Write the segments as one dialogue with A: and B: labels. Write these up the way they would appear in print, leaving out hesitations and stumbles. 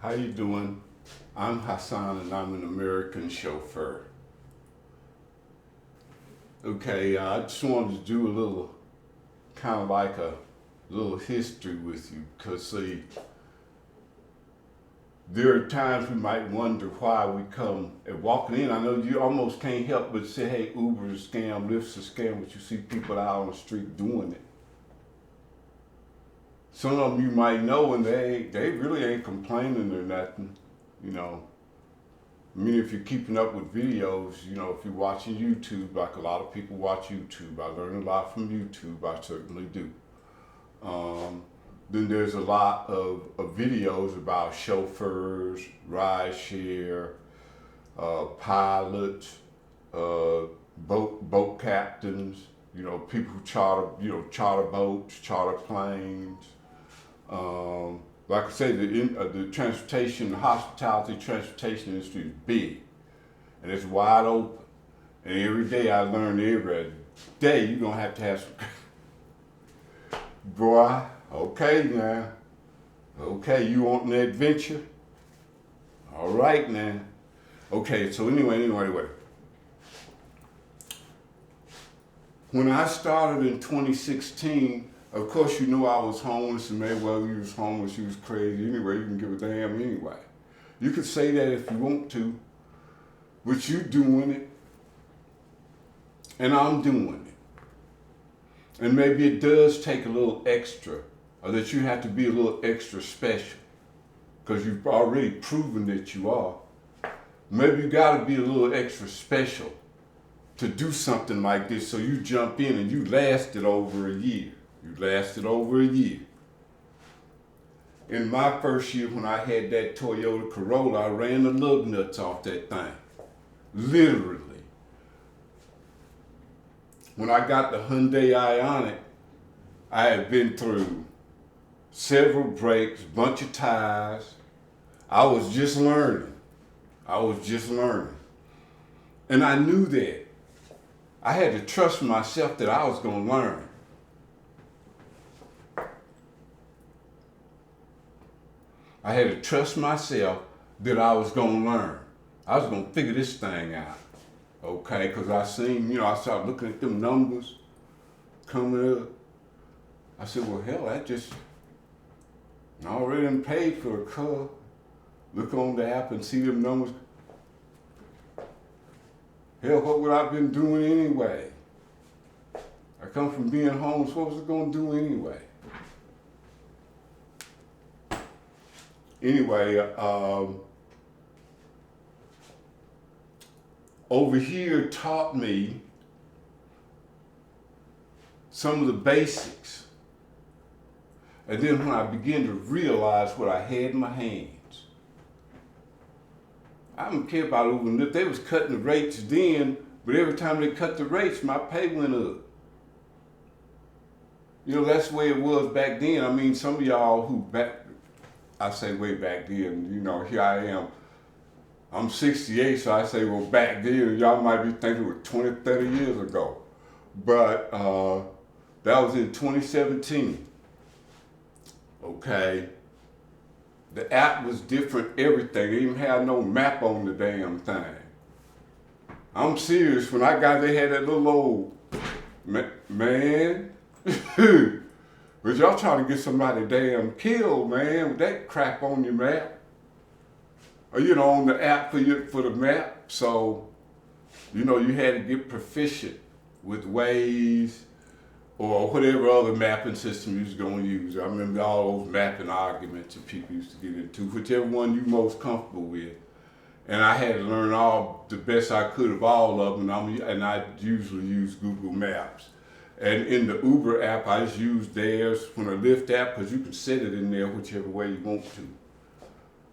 A: How you doing? I'm Hassan and I'm an American chauffeur. Okay, I just wanted to do a little, kind of like a little history with you, because see, there are times we might wonder why we come and walking in. I know you almost can't help but say, hey, Uber's a scam, Lyft's a scam, but you see people out on the street doing it. Some of them you might know and they really ain't complaining or nothing, you know. I mean, if you're keeping up with videos, you know, if you're watching YouTube, like a lot of people watch YouTube, I learn a lot from YouTube, I certainly do. Then there's a lot of videos about chauffeurs, rideshare, pilots, boat captains, you know, people who charter boats, charter planes. Like I say, the transportation, the hospitality transportation industry is big, and it's wide open. And every day I learn, every day you're gonna have to have some. Boy, okay now. Okay, you want an adventure? All right now. Okay, so anyway. When I started in 2016, of course you knew I was homeless, and maybe well you was homeless, you was crazy anyway, you can give a damn anyway. You could say that if you want to, but you doing it, and I'm doing it. And maybe it does take a little extra, or that you have to be a little extra special, because you've already proven that you are. Maybe you gotta be a little extra special to do something like this, so you jump in and you lasted over a year. You lasted over a year. In my first year when I had that Toyota Corolla, I ran the lug nuts off that thing. Literally. When I got the Hyundai Ioniq, I had been through several breaks, bunch of tires. I was just learning. And I knew that. I had to trust myself that I was gonna learn. I had to trust myself that I was gonna learn. I was gonna figure this thing out, okay? Because I seen, I started looking at them numbers coming up. I said, well, hell, I already done paid for a car. Look on the app and see them numbers. Hell, what would I been doing anyway? I come from being homeless, what was I gonna do anyway? Anyway, over here taught me some of the basics. And then when I began to realize what I had in my hands, I didn't care about Uber and Lyft. They was cutting the rates then, but every time they cut the rates, my pay went up. You know, that's the way it was back then. I mean, some of y'all I say way back then, here I am. I'm 68, so I say, well, back then, y'all might be thinking it was 20, 30 years ago. But that was in 2017. Okay. The app was different, everything. They didn't have no map on the damn thing. I'm serious, when I got, they had that little old, man. But y'all trying to get somebody damn killed, man, with that crap on your map. Or, on the app for the map. So, you had to get proficient with Waze or whatever other mapping system you was gonna use. I remember all those mapping arguments that people used to get into, whichever one you most comfortable with. And I had to learn the best I could of all of them, and I usually use Google Maps. And in the Uber app, I just use theirs from the Lyft app, because you can set it in there whichever way you want to.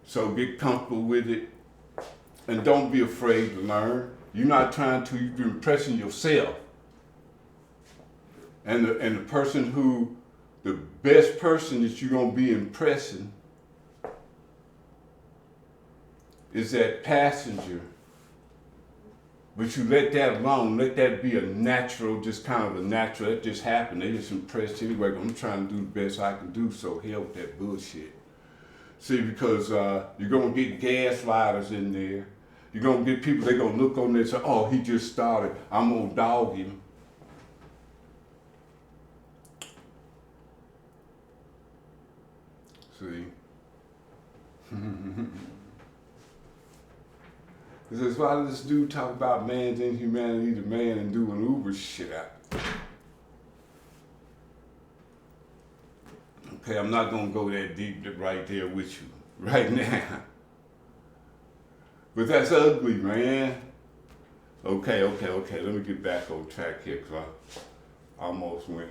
A: So get comfortable with it, and don't be afraid to learn. You're not trying to, you're impressing yourself. And the best person that you're gonna be impressing is that passenger. But you let that alone, let that be a natural, just kind of a natural, that just happened. They just impressed anyway, but I'm trying to do the best I can do, so hell with that bullshit. See, because you're gonna get gaslighters in there. You're gonna get people, they're gonna look on there and say, oh, he just started, I'm gonna dog him. See? This is why this dude talk about man's inhumanity to man and doing Uber shit out. Okay, I'm not gonna go that deep right there with you right now. But that's ugly, man. Okay. Let me get back on track here, because I almost went.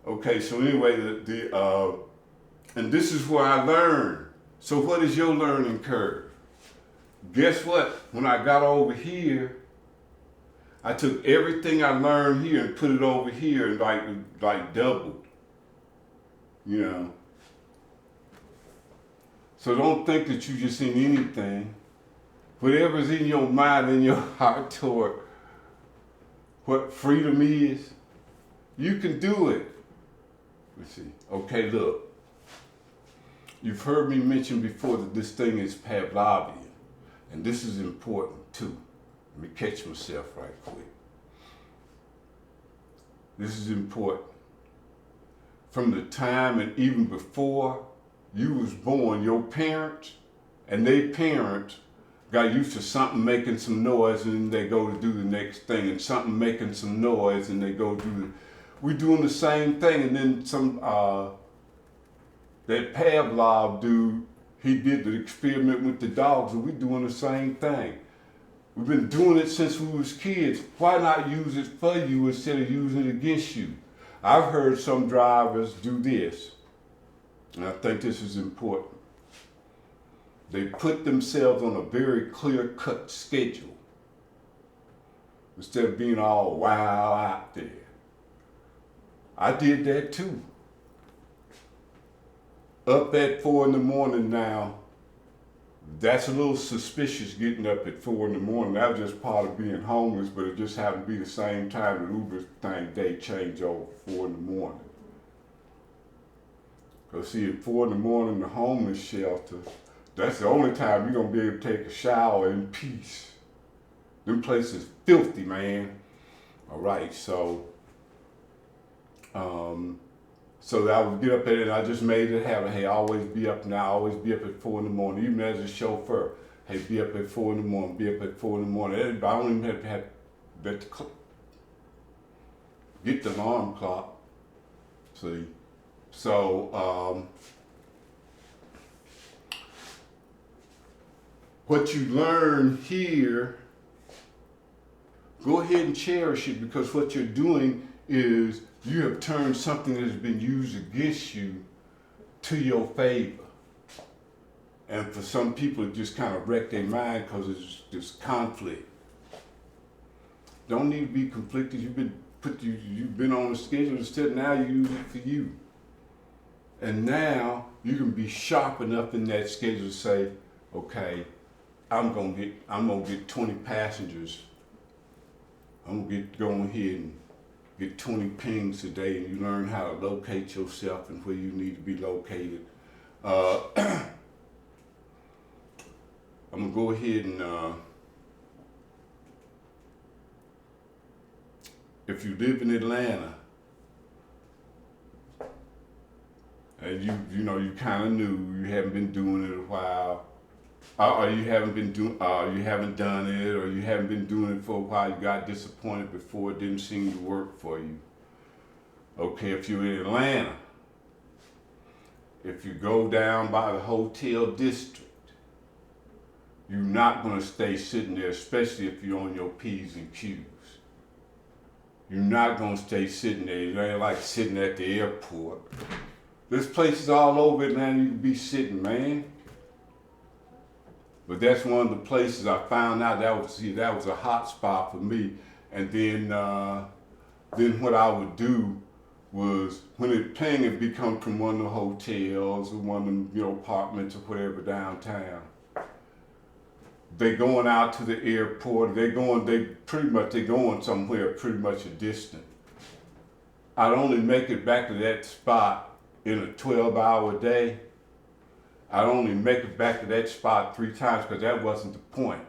A: Okay, so anyway, and this is where I learned. So what is your learning curve? Guess what? When I got over here, I took everything I learned here and put it over here and like doubled. You know. So don't think that you just in anything. Whatever's in your mind and your heart toward what freedom is, you can do it. Let's see. Okay, look. You've heard me mention before that this thing is Pavlovian, and this is important too. Let me catch myself right quick. This is important. From the time and even before you was born, your parents and their parents got used to something making some noise, and then they go to do the next thing, and something making some noise, and they go do we're doing the same thing, and then some that Pavlov dude, he did the experiment with the dogs, and we're doing the same thing. We've been doing it since we was kids. Why not use it for you instead of using it against you? I've heard some drivers do this, and I think this is important. They put themselves on a very clear-cut schedule instead of being all wild out there. I did that too. Up at 4 in the morning now, that's a little suspicious, getting up at 4 in the morning. That was just part of being homeless, but it just happened to be the same time the Uber thing day changed over 4 in the morning. Because see, at 4 in the morning, the homeless shelter, that's the only time you're gonna be able to take a shower in peace. Them places filthy, man. All right, so I would get up at it, and I just made it happen. Hey, always be up now, always be up at 4 in the morning, even as a chauffeur. Hey, be up at 4 in the morning, be up at 4 in the morning. I don't even have to get the alarm clock. See? So, what you learn here, go ahead and cherish it, because what you're doing is you have turned something that has been used against you to your favor. And for some people, it just kind of wrecked their mind because it's this conflict. Don't need to be conflicted. You've been on a schedule. Instead, now you use it for you. And now you can be sharp enough in that schedule to say, okay, I'm gonna get 20 passengers. I'm gonna go ahead and get 20 pings today, and you learn how to locate yourself and where you need to be located. I'm gonna go ahead and if you live in Atlanta and you kind of knew you haven't been doing it a while, or you haven't done it, or you haven't been doing it for a while, you got disappointed before, it didn't seem to work for you. Okay, if you're in Atlanta, if you go down by the hotel district, you're not gonna stay sitting there, especially if you're on your P's and Q's. You're not gonna stay sitting there. It ain't like sitting at the airport. There's places all over Atlanta you can be sitting, man. But that's one of the places I found out that was a hot spot for me. And then what I would do was, when it ping, it become from one of the hotels or one of them, apartments or whatever downtown. They going out to the airport. They going somewhere pretty much a distance. I'd only make it back to that spot in a 12-hour day, I'd only make it back to that spot 3 times because that wasn't the point.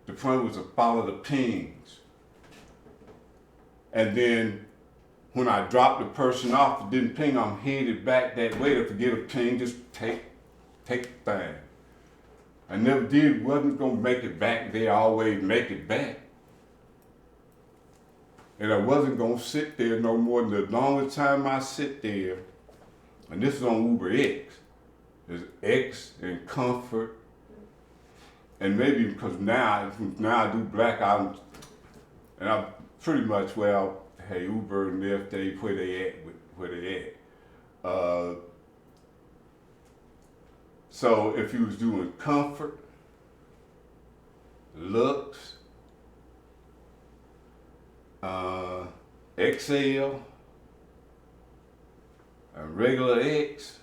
A: The point was to follow the pings. And then when I dropped the person off, it didn't ping, I'm headed back that way to forget a ping, just take the thing. I never did, wasn't gonna make it back there, always make it back. And I wasn't gonna sit there no more than the longest time I sit there, and this is on Uber X. There's X and Comfort, and maybe because now I do black items, and I'm pretty much, well, hey, Uber and Lyft, they where they at. So if you was doing Comfort, Lux, XL, and regular X,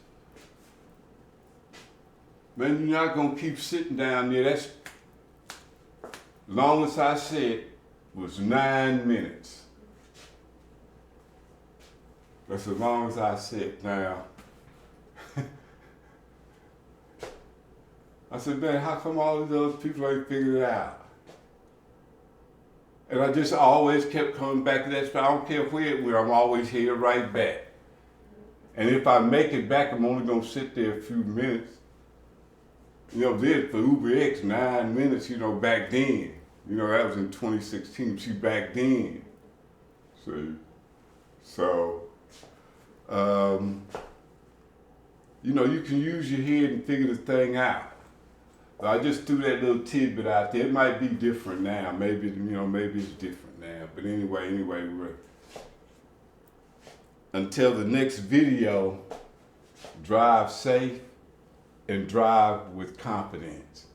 A: man, you're not gonna keep sitting down there. That's longest I said was 9 minutes. That's as long as I sit now. I said, man, how come all these other people ain't figured it out? And I just always kept coming back to that spot. I don't care where it went, I'm always headed right back. And if I make it back, I'm only gonna sit there a few minutes. You know, did for Uber X 9 minutes, you know, back then. You know, that was in 2016, see, back then. See? So, you know, you can use your head and figure the thing out. So I just threw that little tidbit out there. It might be different now. Maybe, you know, maybe it's different now. But anyway, until the next video, drive safe and drive with confidence.